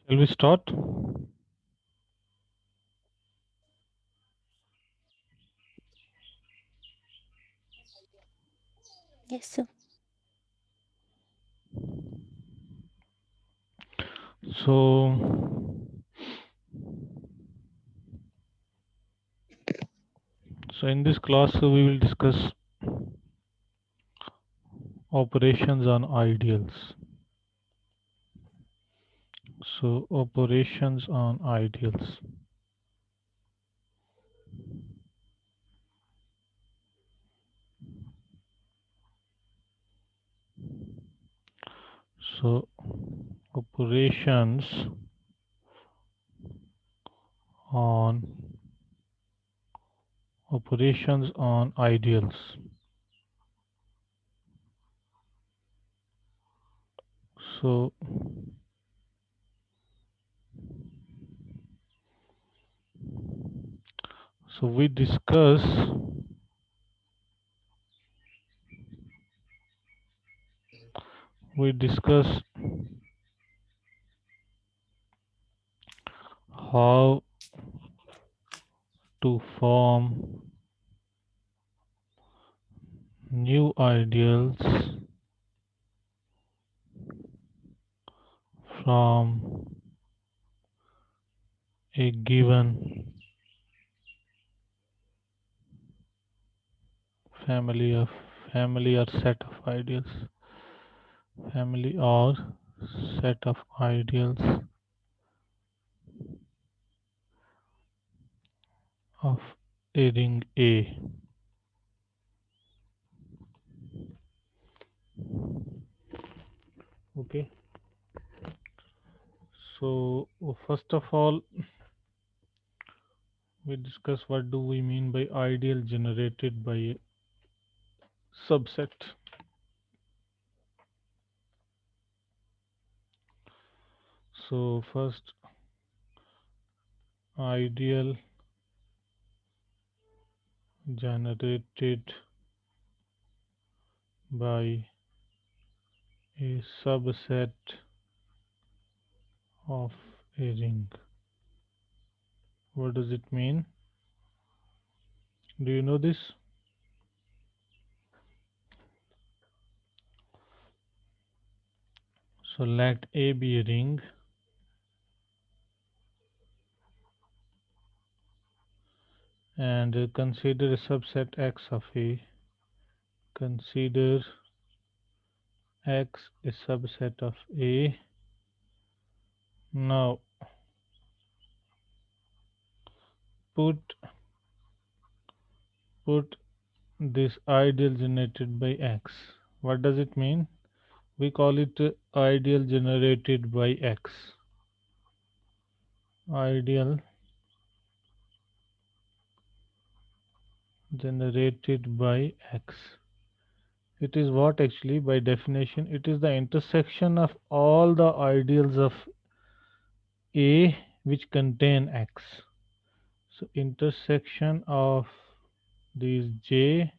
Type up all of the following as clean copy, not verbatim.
Shall we start? Yes, sir. So, in this class we will discuss operations on ideals. So, operations on ideals. So, operations on ideals. So, we discuss how to form new ideals from a given family of family or set of ideals family or set of ideals of a ring A. Okay, so first of all we discuss what do we mean by ideal generated by a subset. So first, ideal generated by a subset of a ring. What does it mean? Do you know this? So let A be a ring and consider a subset X of A. Consider X a subset of A. Now put this ideal generated by X. What does it mean? We call it ideal generated by X. Ideal generated by X. It is what actually by definition it is the intersection of all the ideals of A which contain X. So intersection of these J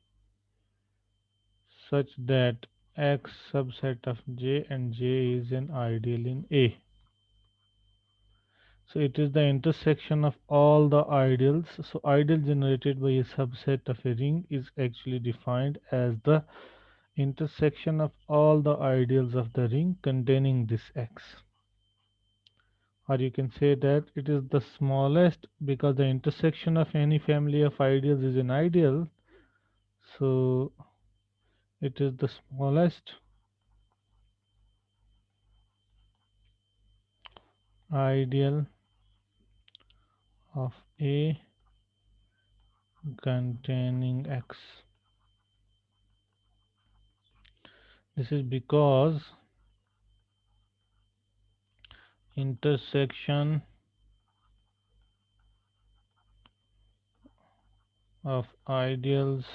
such that X subset of J and J is an ideal in A. So it is the intersection of all the ideals. So ideal generated by a subset of a ring is actually defined as the intersection of all the ideals of the ring containing this X. Or you can say that it is the smallest because the intersection of any family of ideals is an ideal. So it is the smallest ideal of A containing X. This is because intersection of ideals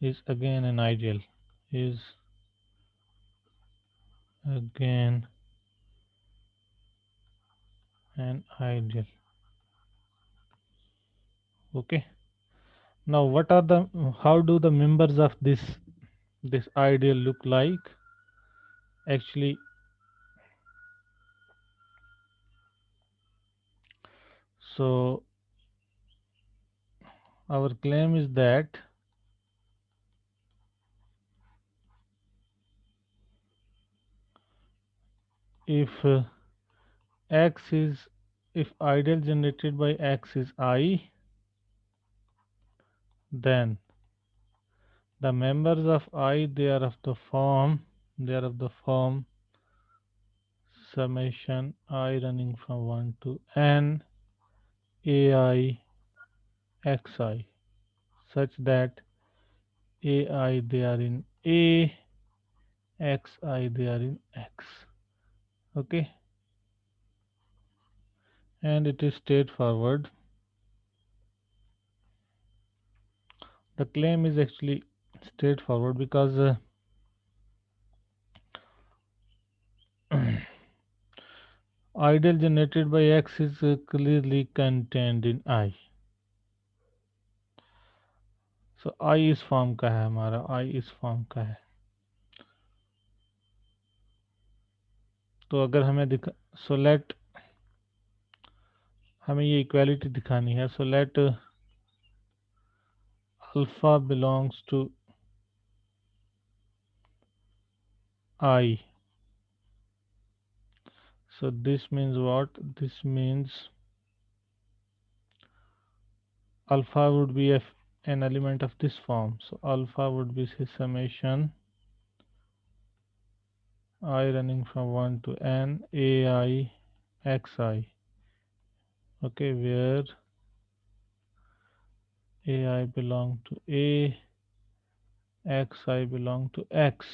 is again an ideal. Is again an ideal. Okay. Now what are the how do the members of this ideal look like? Actually, so our claim is that if x is if ideal generated by x is I, then the members of I they are of the form summation I running from 1 to n ai xi, such that ai they are in a, xi they are in x. Okay, and it is straightforward. The claim is actually straightforward because ideal generated by x is clearly contained in I. So I इस form का है हमारा, I इस form का है. तो अगर हमें दिखा सो लेट हमें ये इक्वालिटी दिखानी है. So let alpha belongs to I. So this means what? This means alpha would be an element of this form. So alpha would be say summation I running from 1 to n ai xi. Okay, where ai belong to a, xi belong to x,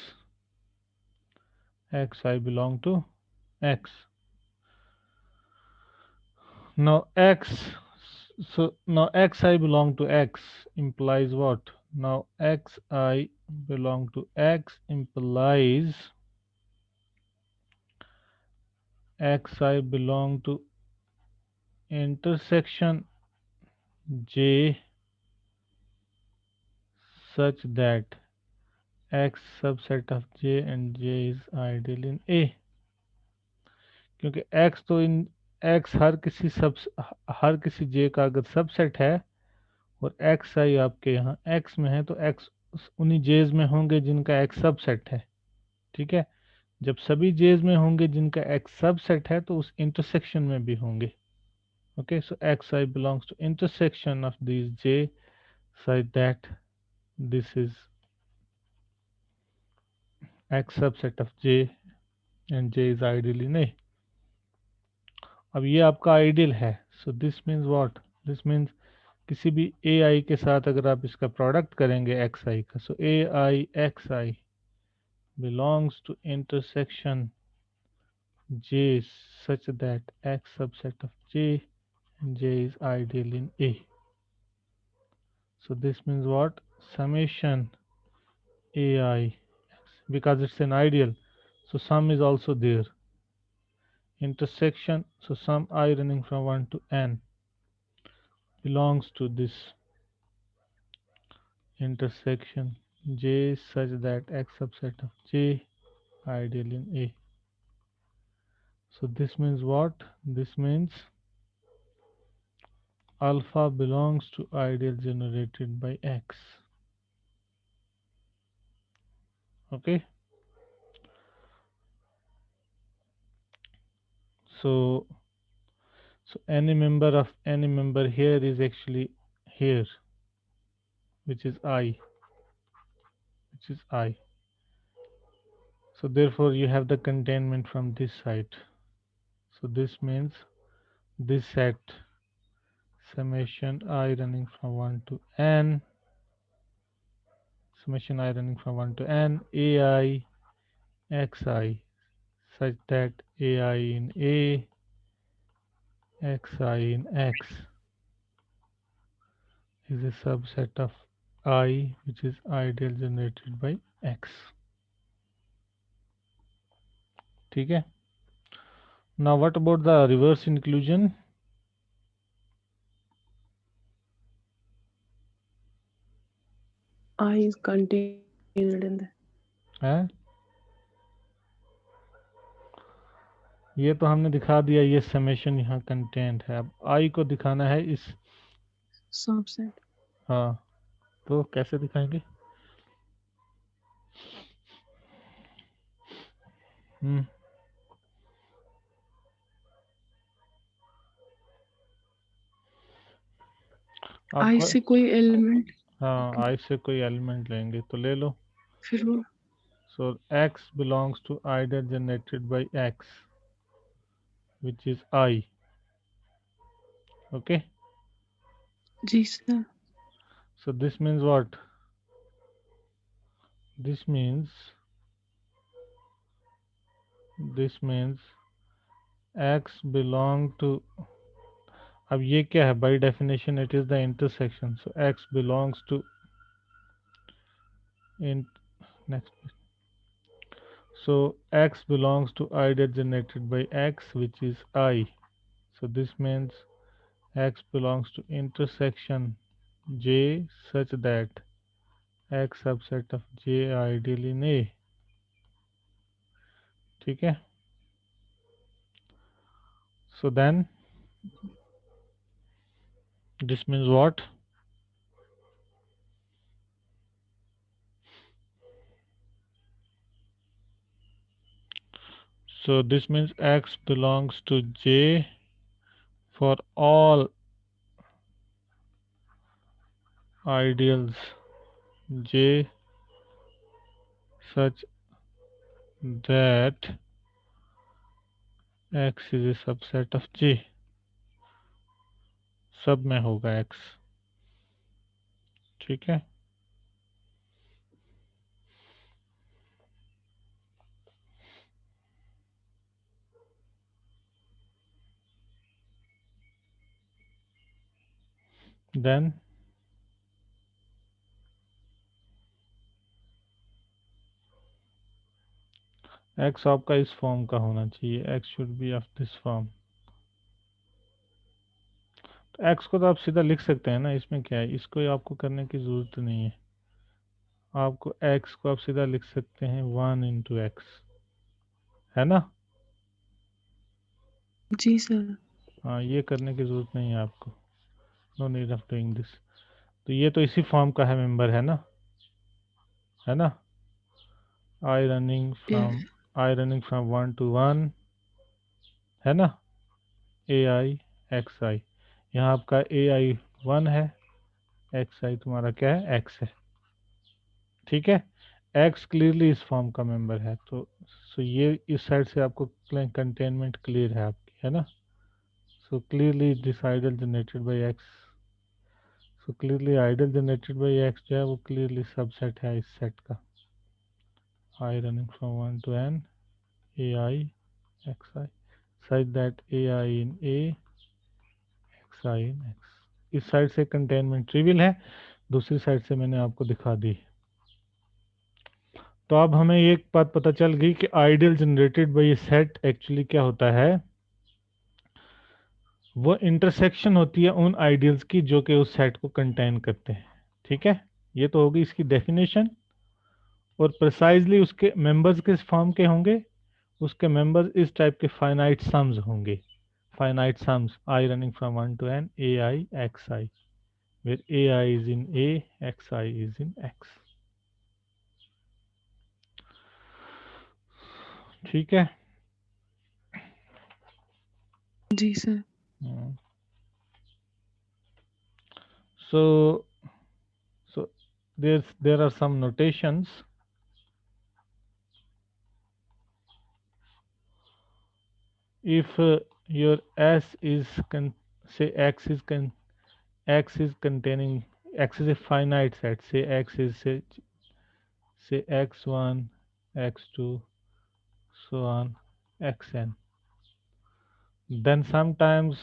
xi belong to x. Now x, so now xi belong to x implies what? Now xi belong to x implies xi belong to intersection j such that x subset of j and j is ideal in A. क्योंकि x तो इन x हर किसी j का अगर subset है और x आई आपके यहाँ x में है तो x उन्हीं j's में होंगे जिनका x सबसेट है. ठीक है, जब सभी j's में होंगे जिनका x सबसेट है तो उस इंटरसेक्शन में भी होंगे. Okay, so xi belongs to intersection of these j such that this is x subset of j and j is ideal in A. अब ये आपका आइडियल है. So this means what? This means किसी भी ए आई के साथ अगर आप इसका प्रोडक्ट करेंगे एक्स आई का, so a i x i belongs to intersection j such that x subset of j and j is ideal in A. So this means what? Summation ai, because it's an ideal, so sum is also there. Intersection, so sum I running from 1 to n belongs to this intersection j such that x subset of j ideal in A. So this means what? This means alpha belongs to ideal generated by X. Okay. So any member here is actually here, which is I, which is I. So therefore you have the containment from this side. So this means this set summation I running from 1 to n, summation I running from 1 to n, ai xi, such that ai in a, xi in x is a subset of I, which is ideal generated by x. ठीक है. Now what about the reverse inclusion? I is contained in the. है ये तो हमने दिखा दिया, ये summation यहाँ कंटेंट है. अब आई को दिखाना है इस. Subset. हाँ, तो कैसे दिखाएंगे? हम्म I आपको. से कोई एलिमेंट हाँ, आई से कोई एलिमेंट लेंगे तो ले लो. फिर वो सो x belongs to ideal generated by x, which is I. Okay. जी sir. So this means what? This means x belong to. अब ये क्या है? By definition it is the intersection. So x belongs to in next. So x belongs to ideal generated by x, which is I. So this means x belongs to intersection J such that x subset of J ideal in A. ठीक है. So then this means what? So this means x belongs to J for all ideals J such that x is a subset of J. सब में होगा x. ठीक है. Then x आपका इस form का होना चाहिए. x should be of this form. तो x को तो आप सीधा लिख सकते हैं ना, इसमें क्या है? इसको आपको करने की ज़रूरत नहीं है. आपको x को आप सीधा लिख सकते हैं 1 इंटू एक्स, है ना. जी सर. हाँ, ये करने की ज़रूरत नहीं है आपको. No need of doing this. तो ये तो इसी फॉर्म का है मेंबर, है ना, है ना. I running yes. From, i running from 1 to 1, है ना. ए आई एक्स आई, यहाँ आपका ए आई 1 है, एक्स आई तुम्हारा क्या है? एक्स है. ठीक है. एक्स क्लियरली इस फॉर्म का मेंबर है. तो सो ये इस साइड से आपको कंटेनमेंट क्लियर है आपकी, है ना. So clearly this ideal generated by x. So clearly ideal generated by x जो है वो क्लियरली सबसेट है इस सेट का. I running from 1 to n a i x i such that a i in a x i in x. इस side से containment trivial है, दूसरी साइड से मैंने आपको दिखा दी. तो अब हमें एक बात पता चल गई कि आइडियल जनरेटेड बाय ये सेट एक्चुअली क्या होता है. वो इंटरसेक्शन होती है उन आइडियल्स की जो कि उस सेट को कंटेन करते हैं. ठीक है. ये तो होगी इसकी डेफिनेशन. और प्रिसाइजली उसके मेंबर्स किस फॉर्म के होंगे? उसके मेंबर्स इस टाइप के फाइनाइट सम्स होंगे, finite sums I running from 1 to n ai xi, where ai is in a, xi is in x. ठीक है। जी sir. so so there are some notations. If your s is say x is containing, x is a finite set, say x is say x1 x2 so on xn, then sometimes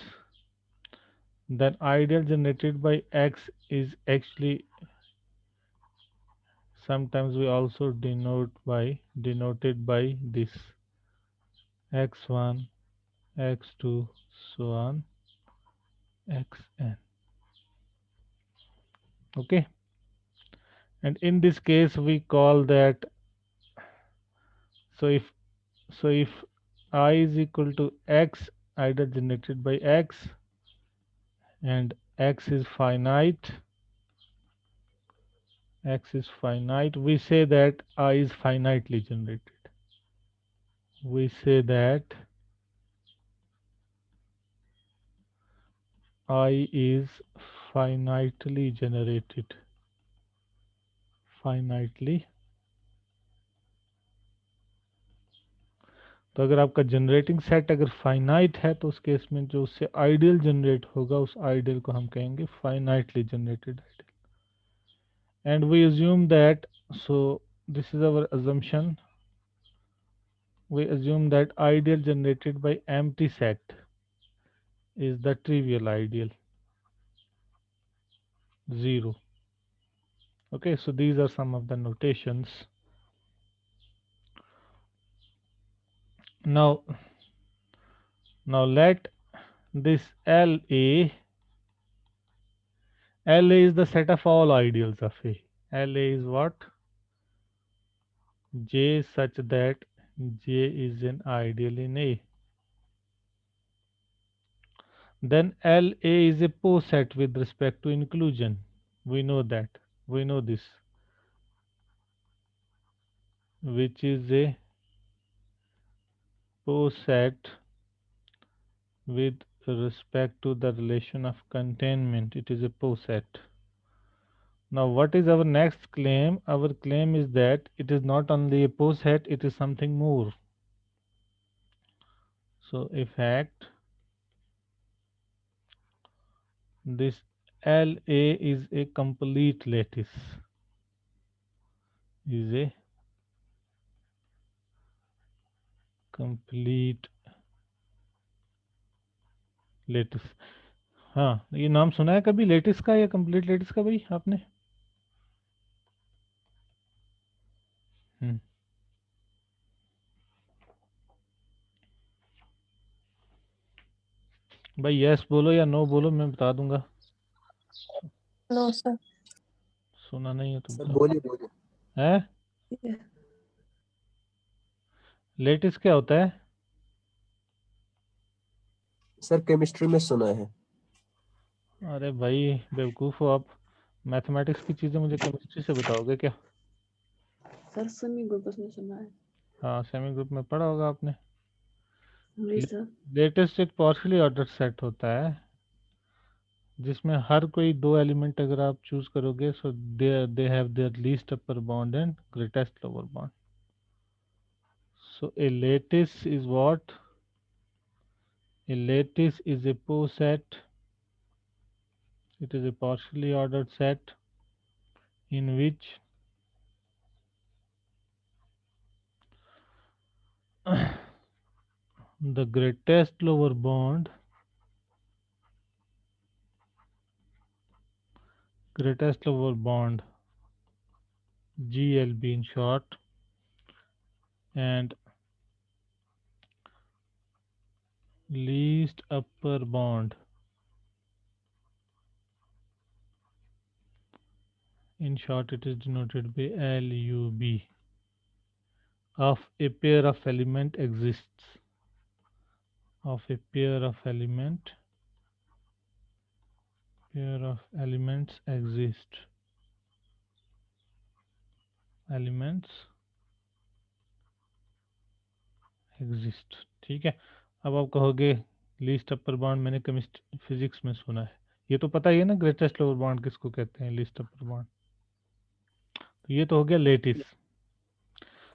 then ideal generated by x is actually, sometimes we also denoted by this x1 x2 so on xn. Okay, and in this case we call that, so if I is equal to x, either generated by x, and x is finite, we say that I is finitely generated. We say that I is finitely generated, finitely. तो अगर आपका generating set अगर finite है तो उस case में जो उससे आइडियल जनरेट होगा उस आइडियल को हम कहेंगे finitely generated ideal. And we assume that, so this is our assumption, we assume that ideal generated by empty set is the trivial ideal 0. Okay, so these are some of the notations. Now let this LA is the set of all ideals of A. LA is what? J such that J is an ideal in A. Then LA is a poset with respect to inclusion. We know that. We know this. Which is a poset with respect to the relation of containment. It is a poset. Now what is our next claim? Our claim is that it is not only a poset, it is something more. So effect, this LA is a complete lattice. Is a complete lattice. हाँ, ये नाम सुना है कभी lettuce का या complete lettuce का भाई आपने? भाई यस बोलो या नो बोलो, मैं बता दूंगा. No sir. सुना नहीं है तुम सर तो. बोलिए बोलिए. है लेटिस क्या होता है? सर केमिस्ट्री में सुना है. अरे भाई बेवकूफ़ हो आप, मैथमेटिक्स की चीज़ें मुझे केमिस्ट्री से बताओगे क्या? सर सेमी ग्रुप में सुना है. हाँ, सेमी ग्रुप में पढ़ा होगा आपने. जी सर. लेटेस्ट एक पार्शियली ऑर्डर सेट होता है जिसमें हर कोई दो एलिमेंट अगर आप चूज करोगे, so they have their least upper bound and greatest lower bound. So a lattice is what? A lattice is a poset. It is a partially ordered set in which the greatest lower bond, GLB in short, and least upper bond, in short it is denoted by LUB, of a pair of element exists, of a pair of elements exist। ठीक है। अब आप कहोगे least upper bond मैंने chemistry physics में सुना है, ये तो पता ही है ना ग्रेटेस्ट लोअर बॉन्ड किसको कहते हैं, लीस्ट अपर बॉन्ड। तो ये तो हो गया लेटिस।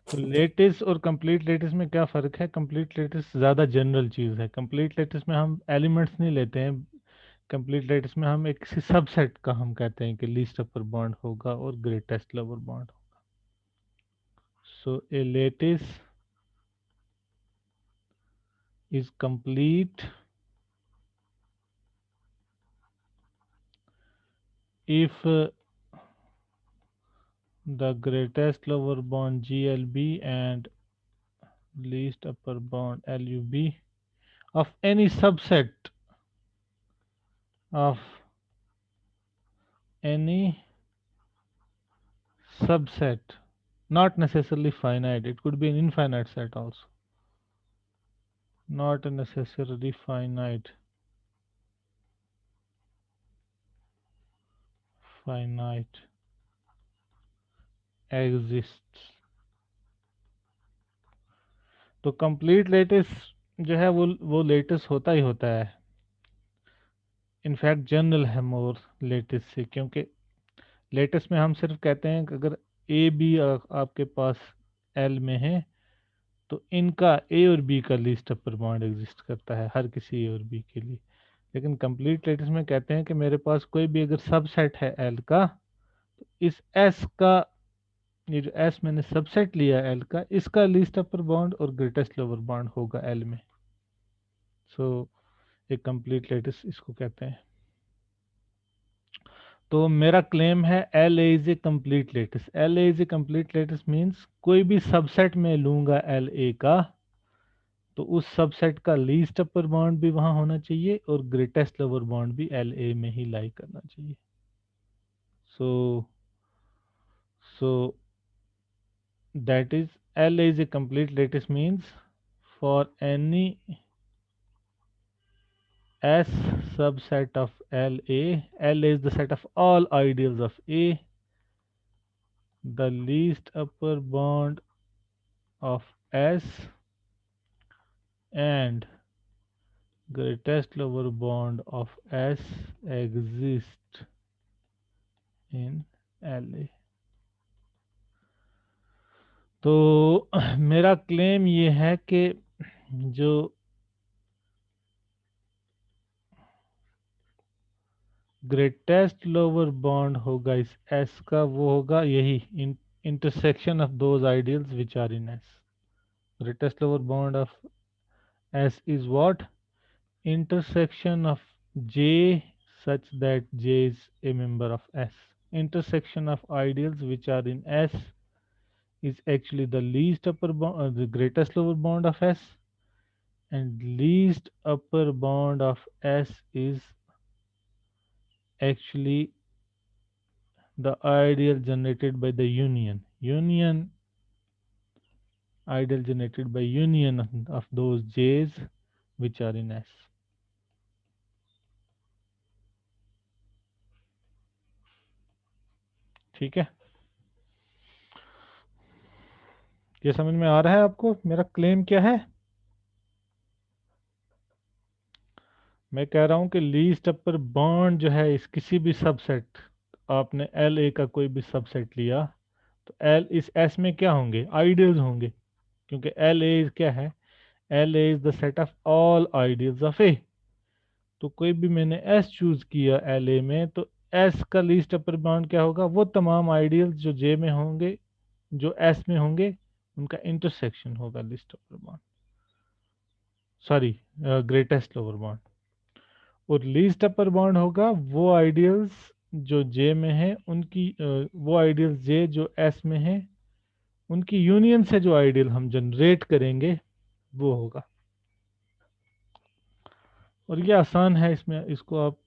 तो लेटिस और कंप्लीट लेटिस में क्या फ़र्क है? कंप्लीट लेटिस ज़्यादा जनरल चीज़ है। कंप्लीट लेटिस में हम एलिमेंट्स नहीं लेते हैं, कंप्लीट लेटिस में हम एक किसी सबसेट का हम कहते हैं कि लीस्ट अपर बॉन्ड होगा और ग्रेटेस्ट लोअर बॉन्ड होगा। So a lattice is complete if the greatest lower bond GLB and least upper bond LUB of any subset of any subset, not necessarily finite, it could be an infinite set also, not necessarily finite exists। तो complete lettuce जो है वो lettuce होता ही होता है, in fact general है मोर lettuce से, क्योंकि लेटेस्ट में हम सिर्फ कहते हैं कि अगर ए बी आपके पास एल में है तो इनका ए और बी का लीस्ट अपर बॉन्ड एग्जिस्ट करता है हर किसी ए और बी के लिए। लेकिन कंप्लीट लेटेस्ट में कहते हैं कि मेरे पास कोई भी अगर सबसेट है एल का, तो इस एस का, ये जो एस मैंने सबसेट लिया एल का, इसका लीस्ट अपर बॉन्ड और ग्रेटेस्ट लोअर बॉन्ड होगा एल में। सो एक कंप्लीट लेटेस्ट इसको कहते हैं। तो मेरा क्लेम है L A is a complete lattice. L A is a complete lattice means कोई भी सबसेट में लूंगा एल ए का, तो उस सबसेट का लीस्ट अपर बॉन्ड भी वहां होना चाहिए और ग्रेटेस्ट लोअर बॉन्ड भी एल ए में ही लाई करना चाहिए। So so that is L A is a complete lattice means for any S subset of LA, LA is the set of all ideals of A, the least upper bond of S and greatest lower bond of S exist in LA। तो मेरा claim ये है कि जो greatest lower bound होगा इस S का, वो होगा यही intersection of those ideals which are in S। Greatest lower bound of S is what? Intersection of J such that J is a member of S। Intersection of ideals which are in S is actually the least upper bond, the greatest lower bond of S, and least upper bond of S is actually the ideal generated by the union ideal generated by union of those J's which are in S। ठीक है, ये समझ में आ रहा है आपको मेरा claim क्या है? मैं कह रहा हूं कि लीस्ट अपर बॉन्ड जो है इस किसी भी सबसेट, आपने एल ए का कोई भी सबसेट लिया तो एल इस एस में क्या होंगे? आइडियल्स होंगे, क्योंकि एल ए क्या है? L A is the set of all ideals of A. तो कोई भी मैंने एस चूज किया एल ए में, तो एस का लीस्ट अपर बॉन्ड क्या होगा? वो तमाम आइडियल्स जो जे में होंगे, जो एस में होंगे, उनका इंटरसेक्शन होगा least upper bond, sorry greatest lower bond. और लीस्ट अपर बॉन्ड होगा वो आइडियल्स जो जे में है उनकी वो आइडियल्स जे जो एस में है उनकी यूनियन से जो आइडियल हम जनरेट करेंगे वो होगा। और ये आसान है, इसमें इसको आप,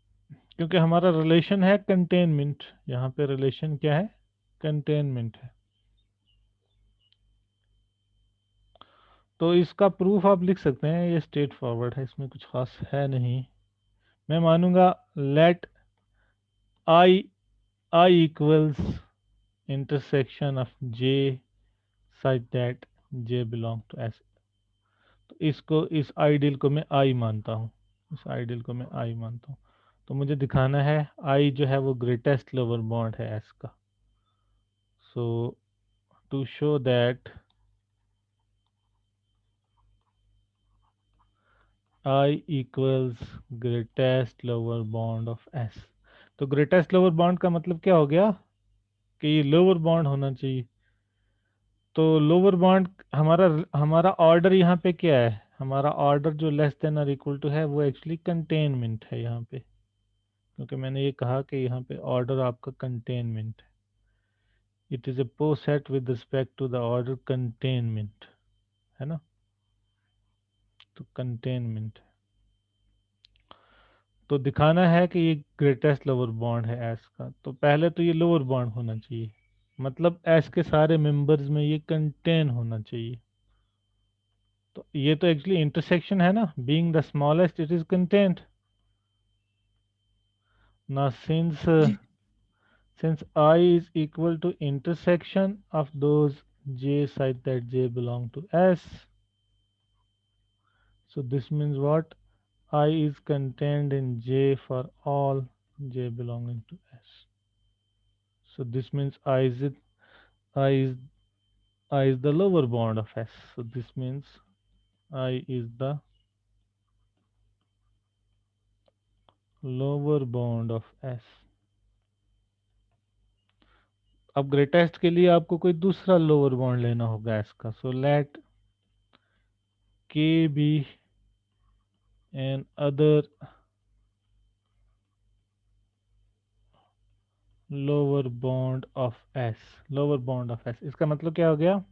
क्योंकि हमारा रिलेशन है कंटेनमेंट, यहाँ पे रिलेशन क्या है? कंटेनमेंट है। तो इसका प्रूफ आप लिख सकते हैं, ये स्ट्रेट फॉरवर्ड है, इसमें कुछ खास है नहीं। मैं मानूंगा let I equals intersection of J such that J belong to S. तो इसको, इस आइडियल को मैं आई मानता हूँ, इस आइडियल को मैं आई मानता हूँ। तो मुझे दिखाना है आई जो है वो ग्रेटेस्ट लोअर बॉन्ड है एस का। So to show that I equals greatest lower bond of S। तो ग्रेटेस्ट लोअर बॉन्ड का मतलब क्या हो गया कि ये लोअर बॉन्ड होना चाहिए। तो लोअर बॉन्ड हमारा हमारा ऑर्डर यहाँ पे क्या है, हमारा ऑर्डर जो लेस देन और इक्वल टू है वो एक्चुअली कंटेनमेंट है यहाँ पे, क्योंकि मैंने ये कहा कि यहाँ पे ऑर्डर आपका कंटेनमेंट है। It is a poset with respect to the order containment, है ना। तो कंटेनमेंट, तो दिखाना है कि ये ग्रेटेस्ट लोअर बॉन्ड है एस का। तो पहले तो ये लोअर बॉन्ड होना चाहिए, मतलब एस के सारे मेंबर्स में ये कंटेन होना चाहिए। तो ये तो एक्चुअली इंटरसेक्शन है ना, being the smallest it is content ना। जी since I is equal to intersection of those j such that j belong to S, so this means what, I is contained in j for all j belonging to S। So this means I is I is the lower bound of S. So this means I is the lower bound of S। अब greatest के लिए आपको कोई दूसरा lower bond लेना होगा S का। So let K be an other lower bound of S। Lower bound of S, इसका मतलब क्या हो गया,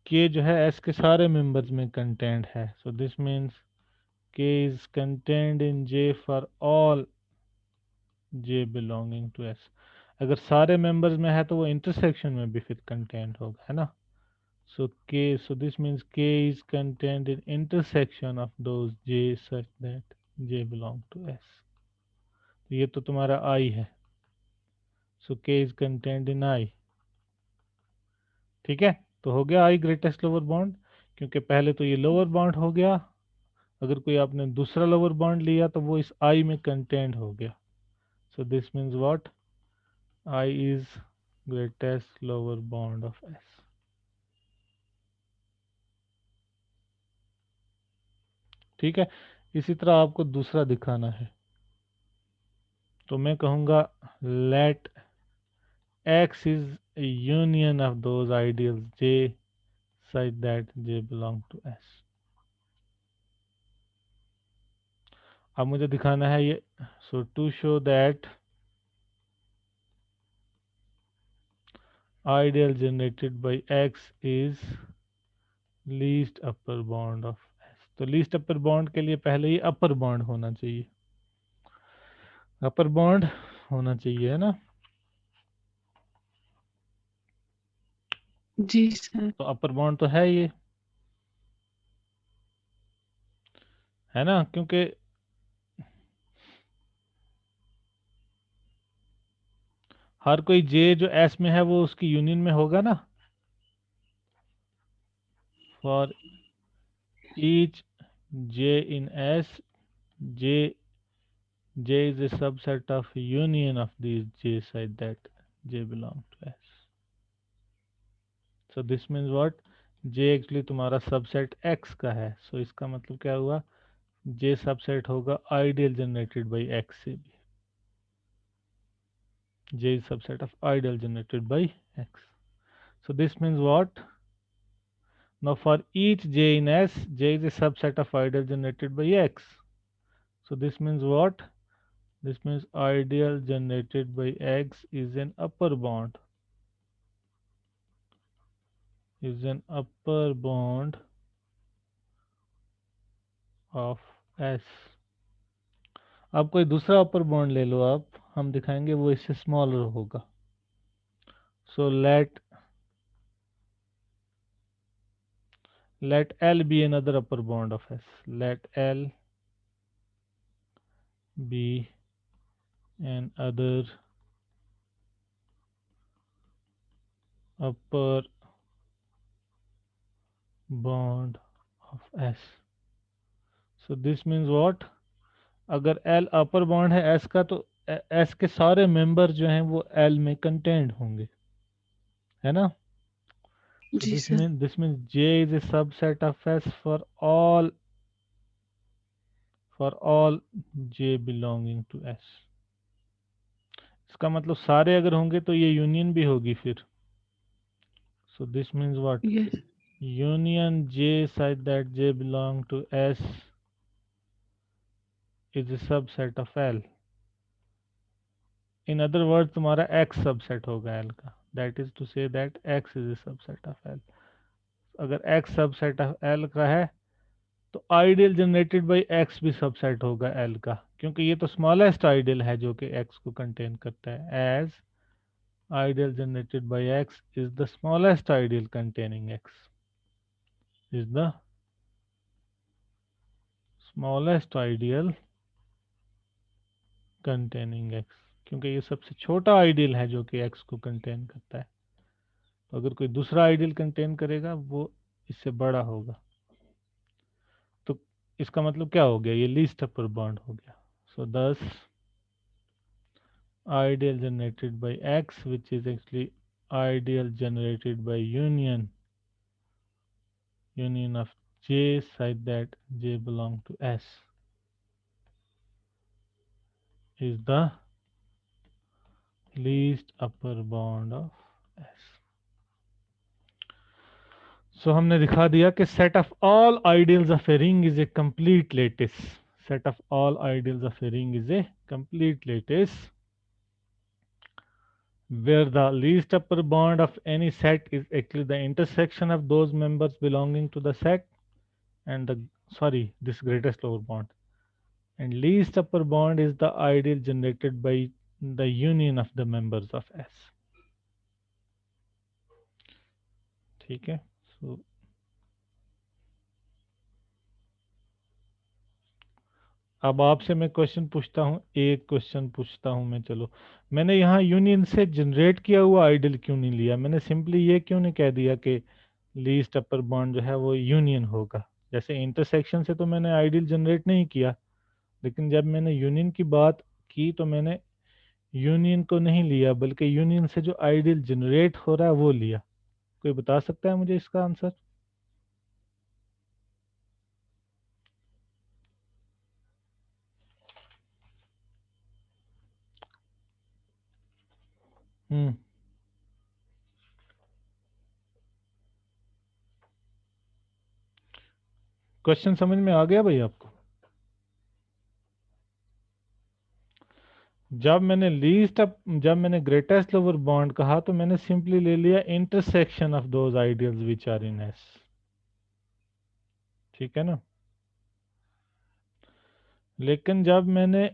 K जो है S के सारे मेंबर्स में कंटेंट है। So this means K is content in J for all J belonging to S। अगर सारे मेंबर्स में है तो वो इंटरसेक्शन में भी फिर कंटेंट होगा, है ना। So this means K is contained in intersection of those J such that J belong to S। तो ये तो तुम्हारा I है। So K is contained in I। ठीक है, तो हो गया I ग्रेटेस्ट लोअर बॉन्ड, क्योंकि पहले तो ये लोअर बॉन्ड हो गया, अगर कोई आपने दूसरा लोअर बॉन्ड लिया तो वो इस I में कंटेंट हो गया। सो this means what, I is greatest lower bond of S। ठीक है, इसी तरह आपको दूसरा दिखाना है, तो मैं कहूँगा late X is a union of those ideals J such that J belong to S। अब मुझे दिखाना है ये, so to show that ideal generated by X is least upper bond of S। तो लीस्ट अपर बॉन्ड के लिए पहले ही अपर bond होना चाहिए, अपर बॉन्ड होना चाहिए, है ना। जी सर। तो अपर बॉन्ड तो है ये, है ना, क्योंकि हर कोई जे जो एस में है वो उसकी यूनियन में होगा ना। For each J in S, J J is a subset of union of these J such that J belong to S। So this means what, J actually तुम्हारा सबसेट X का है। so इसका मतलब क्या हुआ, J सबसेट होगा ideal generated by X से भी। J is subset of ideal generated by X। so this means what, now for each J in S, J is a subset of ideal generated by X। so this means what, this means ideal generated by X is an upper bond, is an upper bond of S। अब कोई दूसरा अपर bond ले लो आप, हम दिखाएंगे वो इससे smaller होगा। So let let L be another upper bound of S. Let L be an other upper bond of S. So this means what? अगर L अपर बॉन्ड है S का तो S के सारे मेंबर जो हैं वो L में कंटेंड होंगे, है ना? So जी sir. this means J is a subset of S for all J belonging to S. इसका मतलब सारे अगर होंगे तो ये यूनियन भी होगी फिर. So this means what? Yes. Union J such that J belong to S is a subset of L. In other words, तुम्हारा X subset होगा L का. That is to say that X is a subset of L. अगर X subset of L का है तो ideal generated by X भी subset होगा L का, क्योंकि ये तो स्मॉलेस्ट आइडियल है जो कि X को कंटेन करता है. As ideal generated by X is the smallest ideal containing X, is the smallest ideal containing X, क्योंकि ये सबसे छोटा आइडियल है जो कि X को कंटेन करता है. तो अगर कोई दूसरा आइडियल कंटेन करेगा वो इससे बड़ा होगा. तो इसका मतलब क्या हो गया? ये लीस्ट अपर बाउंड हो गया. सो दस ideal generated by X, which is actually ideal generated by union of J such that J belong to S, is the least upper bound of S. So हमने दिखा दिया कि set of all ideals of a ring is a complete lattice. Set of all ideals of a ring is a complete lattice where the least upper bound of any set is actually the intersection of those members belonging to the set and this greatest lower bound, and least upper bound is the ideal generated by the union of the members of S. ठीक है. So अब आपसे मैं question पूछता हूँ, एक question पूछता हूँ मैं. चलो, मैंने यहाँ यूनियन से जनरेट किया हुआ आइडियल क्यों नहीं लिया? मैंने सिंपली ये क्यों नहीं कह दिया कि लीस्ट अपर बॉन्ड जो है वो यूनियन होगा? जैसे इंटरसेक्शन से तो मैंने आइडियल जनरेट नहीं किया, लेकिन जब मैंने यूनियन की बात की तो मैंने यूनियन को नहीं लिया, बल्कि यूनियन से जो आइडियल जनरेट हो रहा है वो लिया. कोई बता सकता है मुझे इसका आंसर? क्वेश्चन समझ में आ गया भाई आपको? जब मैंने ग्रेटेस्ट लोअर बॉन्ड कहा तो मैंने सिंपली ले लिया intersection of those ideals which are in S. ठीक है ना? लेकिन जब मैंने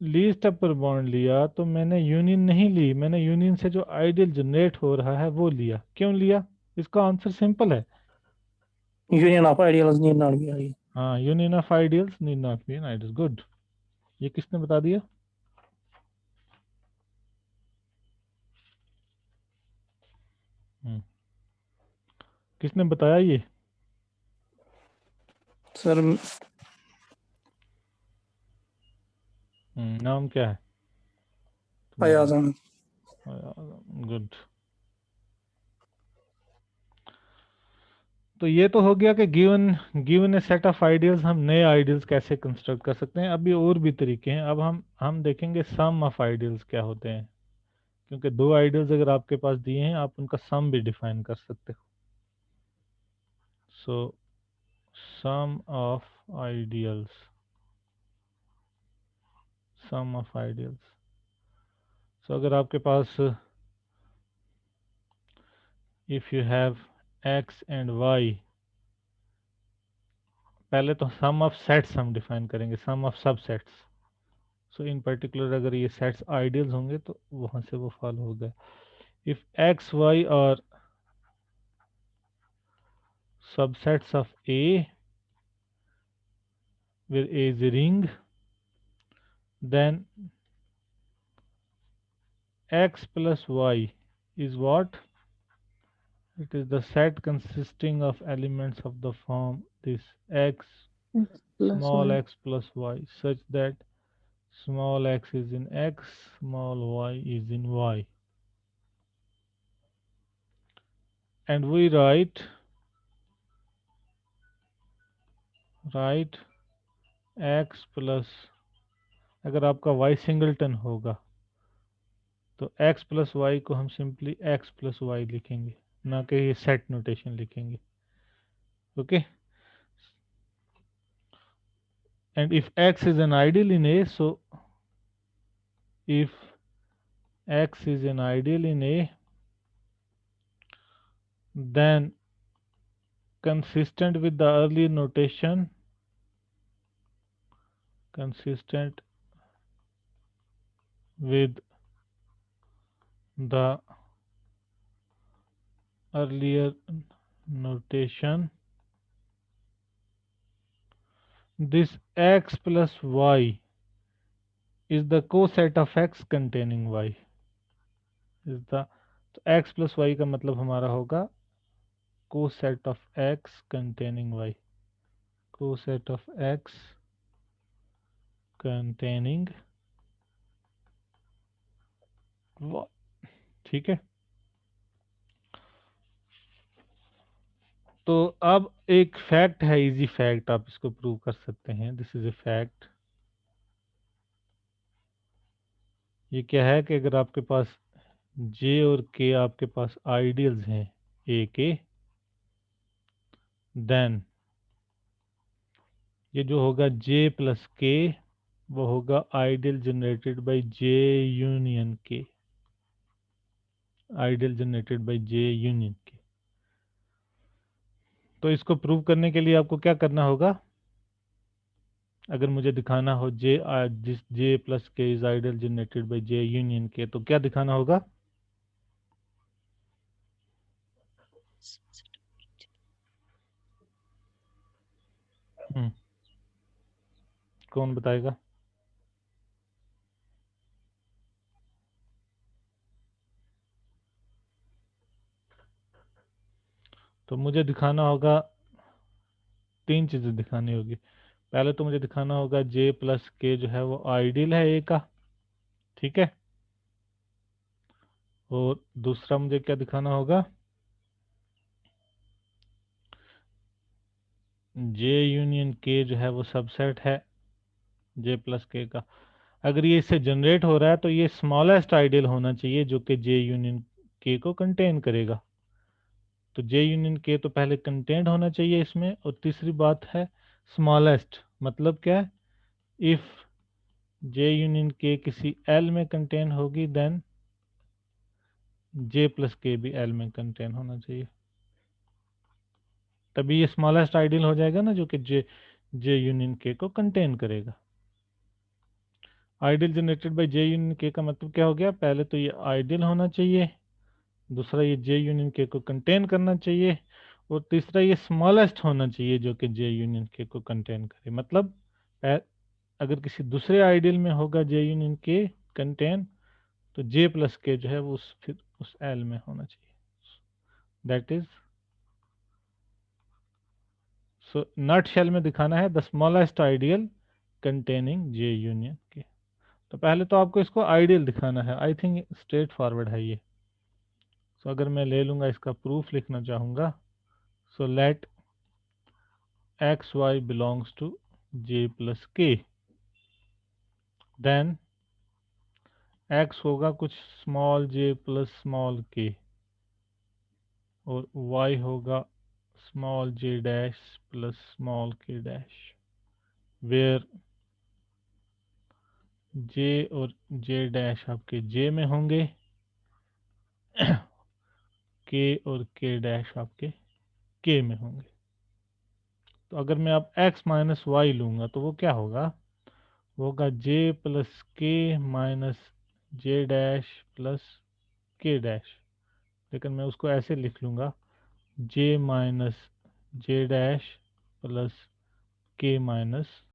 लीस्ट अपर बॉन्ड लिया तो मैंने यूनियन नहीं ली, मैंने यूनियन से जो आइडियल जनरेट हो रहा है वो लिया. क्यों लिया? इसका आंसर सिंपल है. Union of ideals need not be ideal. हाँ, union of ideals need not be an ideal. Good. ये किसने बता दिया? किसने बताया ये? सर नाम क्या है? फयाज अहमद. गुड. तो ये तो हो गया कि given A set of ideals हम नए आइडियल्स कैसे कंस्ट्रक्ट कर सकते हैं. अभी और भी तरीके हैं. अब हम देखेंगे सम ऑफ आइडियल्स क्या होते हैं, क्योंकि दो आइडियल्स अगर आपके पास दिए हैं आप उनका सम भी डिफाइन कर सकते हो. सो सम ऑफ आइडियल्स. सो अगर आपके पास if you have X and Y, पहले तो सम ऑफ सेट्स हम डिफाइन करेंगे, sum of subsets. So in particular अगर ये सेट्स आइडियल्स होंगे तो वहां से वो फॉलो होगा. If X Y are subsets of A, where A is a ring, then X plus Y is what? It is the set consisting of elements of the form this X, Plus small Y. x plus Y, such that small x is in X, small y is in Y. And we write x plus, अगर आपका y singleton होगा तो x plus Y को हम simply x plus Y लिखेंगे, ना कि ये सेट नोटेशन लिखेंगे. Okay. And if x is an ideal in A, so if x is an ideal in A, then consistent with the earlier notation, consistent with the earlier notation, this x plus y is the coset of x containing y. Is the, तो x plus y का मतलब हमारा होगा coset of x containing y, coset of x containing y. ठीक है. तो अब एक फैक्ट है, इजी फैक्ट, आप इसको प्रूव कर सकते हैं. This is a fact. ये क्या है कि अगर आपके पास j और k आपके पास आइडियल्स हैं a के, देन ये जो होगा j प्लस k वो होगा ideal generated bye j union k, ideal generated bye j union k. तो इसको प्रूव करने के लिए आपको क्या करना होगा? अगर मुझे दिखाना हो जिस j प्लस के is ideal generated bye j union k, तो क्या दिखाना होगा? कौन बताएगा? तो मुझे दिखाना होगा, तीन चीजें दिखानी होगी. पहले तो मुझे दिखाना होगा j प्लस के जो है वो आइडियल है a का, ठीक है. और दूसरा मुझे क्या दिखाना होगा? j यूनियन k जो है वो सबसेट है j प्लस के का. अगर ये इससे जनरेट हो रहा है तो ये स्मॉलेस्ट आइडियल होना चाहिए जो कि j यूनियन k को कंटेन करेगा. तो j यूनियन k तो पहले कंटेंट होना चाहिए इसमें. और तीसरी बात है स्मॉलेस्ट, मतलब क्या है? इफ j यूनियन k किसी l में कंटेन होगी, देन j प्लस के भी l में कंटेन होना चाहिए, तभी ये स्मॉलेस्ट आइडियल हो जाएगा ना, जो कि j यूनियन k को कंटेन करेगा. Ideal generated bye j union k का मतलब क्या हो गया? पहले तो ये आइडियल होना चाहिए, दूसरा ये j यूनियन k को कंटेन करना चाहिए, और तीसरा ये स्मॉलेस्ट होना चाहिए जो कि j यूनियन k को कंटेन करे. मतलब अगर किसी दूसरे आइडियल में होगा j यूनियन k कंटेन, तो j प्लस के जो है वो फिर उस l में होना चाहिए. That is, so nutshell में दिखाना है the smallest ideal containing j union k. तो पहले तो आपको इसको आइडियल दिखाना है. आई थिंक स्ट्रेट फॉरवर्ड है ये. सो अगर मैं ले लूंगा, इसका प्रूफ लिखना चाहूंगा, so let X Y belongs to j plus K, then x होगा कुछ small j plus small k, और y होगा small j dash plus small k dash, where j और j डैश आपके j में होंगे, k और k डैश आपके k में होंगे. तो अगर मैं अब x माइनस वाई लूँगा तो वो क्या होगा? वो होगा j प्लस के minus j dash plus k dash. लेकिन मैं उसको ऐसे लिख लूँगा j minus J dash plus K minus